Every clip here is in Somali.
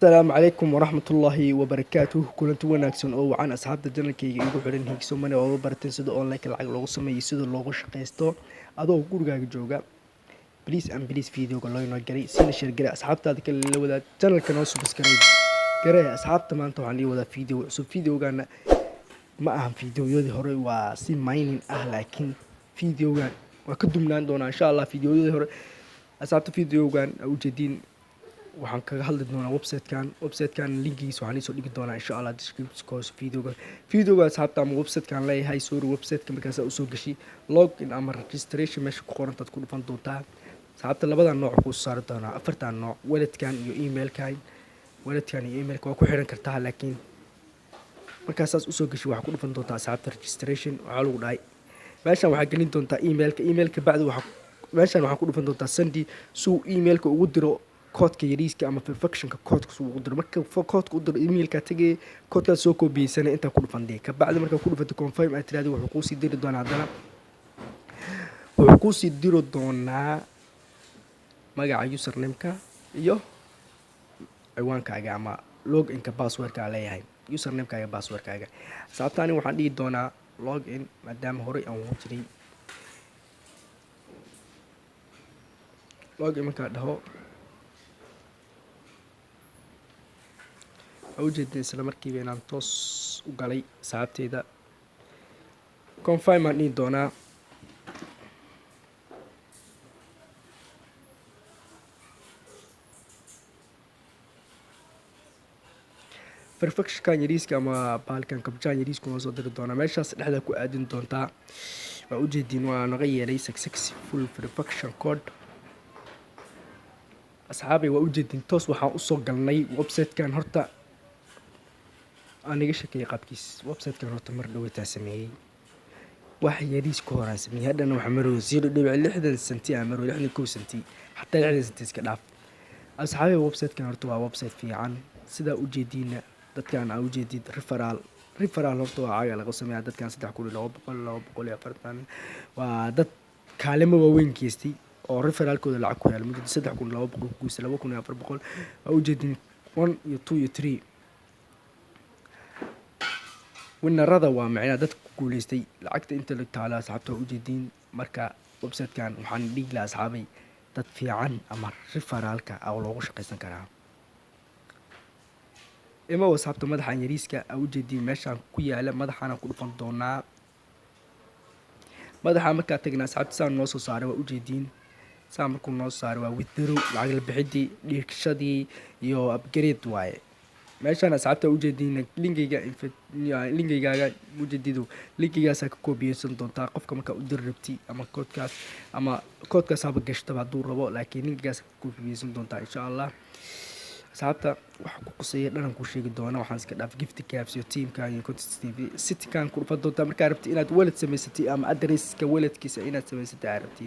السلام عليكم ورحمة الله وبركاته كلنت wanaagsan oo wacan asxaabta janalkayga igu xiran higso mane oo barteen sida online lacag loogu sameeyo sida loogu shaqeysto adoo gurigaaga jooga please video-ga loo inoo galay sida share galay asxaabtaada kale la wadaag janalka noo subscribe garee asxaabta maanta waxaan ii wadaa video cusub videogana ma ahan videoyadii hore waa si mining ah laakiin videogan waa ka dumnaan doonaa insha Allah videoyadii hore asxaabta videogan u jeedin waxaan kaga hadli doonaa website-kan linkigiisa waxaan soo dhigi doonaa insha Allah description videoga asxaabta ama website-kan leeyahay soo website-ka markaas u soo gashi login ama registration meesha ku qoran taad ku dhufan doontaa asxaabta labada nooc ku saar doonaa afartan nooc walletkan iyo emailkan waa ku xiran kartaa laakiin markaas u soo gashi waxa ku dhufan doontaa asxaabta registration waxa lagu dhahay meeshan waxa gelin doontaa emailka bacdi waxa meeshan waxa ku dhufan doontaa sandi suu emailka ugu diro koodka yariiska ama perfectionka koodka soo ugu diro marka koodka u diro emailka tagay koodka soo koobiyaysan inta ku dhufan ka bacdi marka ku dhufato confirm ay tiraahdo wuxuu ku sii diri doonaa hadana wuxuu ku sii diro doonaa magaca username-ka iyo ciwaankaaga ama login-ka password-ka leeyahay username-ka iyo password-kaaga sababtani waxaan dhigi doonaa login maadaama hore aan ugu jiray login marka dhaho ujeedin isla markiiba inaan toos u galay saabteeda confirm aan dhihi doonaa perfectionkan yariiska ama baalkan kabjaan yariisku noo soo diri doonaa meeshaas dhexda ku aadin doontaa waa ujeedin waa naga yeelay successful perfection code asxaabay waa ujeedin toos waxaan usoo galnay website-kan horta aniga shaqeeyay qaabkiis website-kan horta mar dhawaataa sameeyay wax yariis ku horaan sameeyay hadana waxa maroo 0.60 senti ama 61 senti hatta 60 senti iska dhaaf asxaabay website-kan horta waa website fiican sida ujeedina dadkan aan ujeedid referral horta waa caaga laga sameeyaa dadkan 3240 waa dad kaalmo waaweyn geystay oo referralkooda lacag ku hel muddo 3200 guus 2400 waa ujeedin 1 iyo 2 iyo 3 winarada waa macna dad ku guuleystay lacagta inta la taala asxaabta ujeedin marka website-kan waxaan dhigi lahaa asxaabay dad fiican ama referralka oo loogu shaqeysan karaa ima wasabta madaxan yariiska ujeedin meeshan ku yaala madaxana ku dhufan doonaa madaxa marka tagna asxaabta saan noo soo saaray waa ujeedin saan markuu noo saaray waa withdraw lacag la bixidii dhigashadii iyo upgrade waaye meeshan asxaabta ujeedin linkigaaga ujeedidu linkigaas ka koobiyaysan doontaa qofka marka u dir rabti ama koodkaas haba gashto haduu rabo laakiin linkigaas ka koobiyaysan doontaa insha Allah asxaabta waxa ku qosay dhanan ku sheegi doona waxaan iska dhaaf gift caps iyo teamka iyo content TV citykan ku dhufan doontaa marka rabti inaad wallet samaysatay ama address-ka wallet-kiisa inaad samaysatay rabti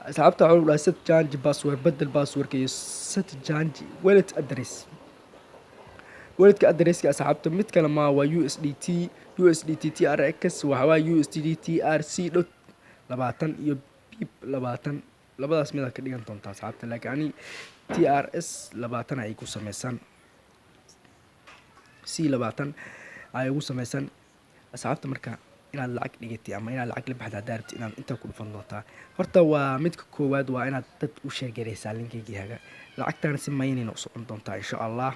asxaabta waxa uu set change password badal password-ka iyo set change wallet address wallet-ka address-ka asxaabta mid kale ma waa USDT TRX waxa waa USDT TRC.20 iyo BIP 20 labadaas mid ka dhigan doonta asxaabta laakiin TRS 20 ay ku sameeysan C20 ay ugu sameeysan asxaabta marka inaad lacag dhigatay ama inaad lacag la baxda daarti inaad inta ku dhufan doontaa horta waa midka koowaad waa inaad dad u sheegareysaa linkigaaga lacagtan si maynina u socon doontaa insha Allah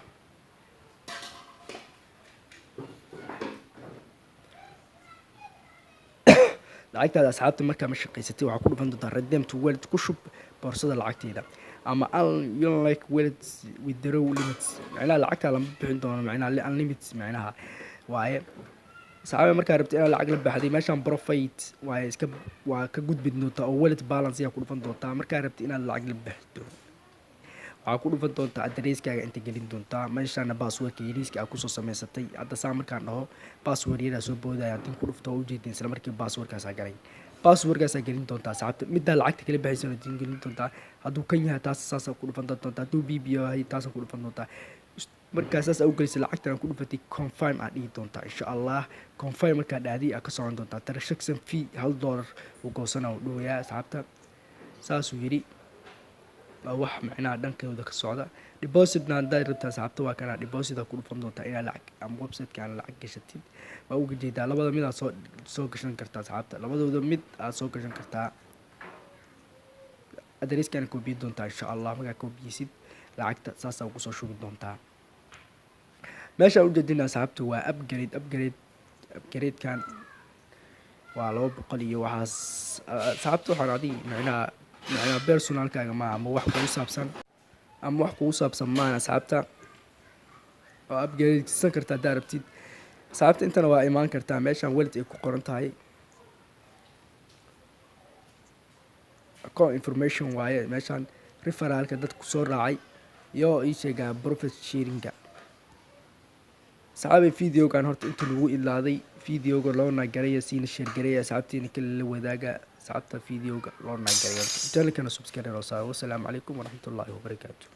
lacagtaada asxaabta marka ma shaqeysatay waxa ku dhufan doontaa redeem to wallet ku shub boorsada lacagteeda ama unlike wallet withdraw limits macnaha lacagta lama bixin doono macnaha unlimited macnaha waaye saxaabay marka rabtay inaad lacag la baxday meeshan profit waaye iska waa ka gudbid doontaa oo wallet balance ayaa ku dhufan doontaa marka rabtay inaad lacag la baxdo waxa ku dhufan doontaa address-kaaga inta gelin doontaa meeshana password-ka yariiska aad ku soo sameysatay hadda saa markaan dhaho password yada soo boodaya hadii ku dhufto oo ujeedin isla markii password-kaas galay password-kaas gelin doontaa saacad midda lacagta kala baxaysan oo gelin doontaa haduu kan yahay taas saas ku dhufan doontaa haduu BBO yahay taas ku dhufan doontaa markaas saas u galisa lacagtan ku dhufatay confirm aad dhigi doontaa insha Allah confirm marka dhaadi aad ka socon doontaa transaction fee $1 oo goosana oo dhooyaa saabta saas uu yiri wax macnaha dhankooda ka socda depositna haddaad rabtaa asxaabta waa kana deposit ku dhufan doontaa inaa lacag ama website-ka aan lacag gashatid waa uga jeedaa labada mid aad soo gashan kartaa asxaabta labadooda mid aad soo gashan kartaa adreeskana koobiyi doontaa insha allah markaa koobiyeysid lacagta saasaa kusoo shubi doontaa meesha ujeedina asxaabta waa upgrade-kan waa 200 iyo waxaas asxaabta waxaan adiga macnaha personalkaaga ma ama wax kugu saabsan maan asxaabta oo upgrade-san kartaa haddaad rabtid asxaabta intana waa imaan kartaa meeshaan wallet ay ku qoran tahay account information waaye meeshaan referralka dadku soo raacay iyo ii sheegaa profit sharinga saxaabay videogan horta inta lagu ilaaday videoga loo naagaraya siina share gareeya asxaabteena kale la wadaaga asxaabta videoga loo naagaraya channelkana subscribe oo saa. Wassalaamu calaykum waraxmatullaahi wabarakaatuh.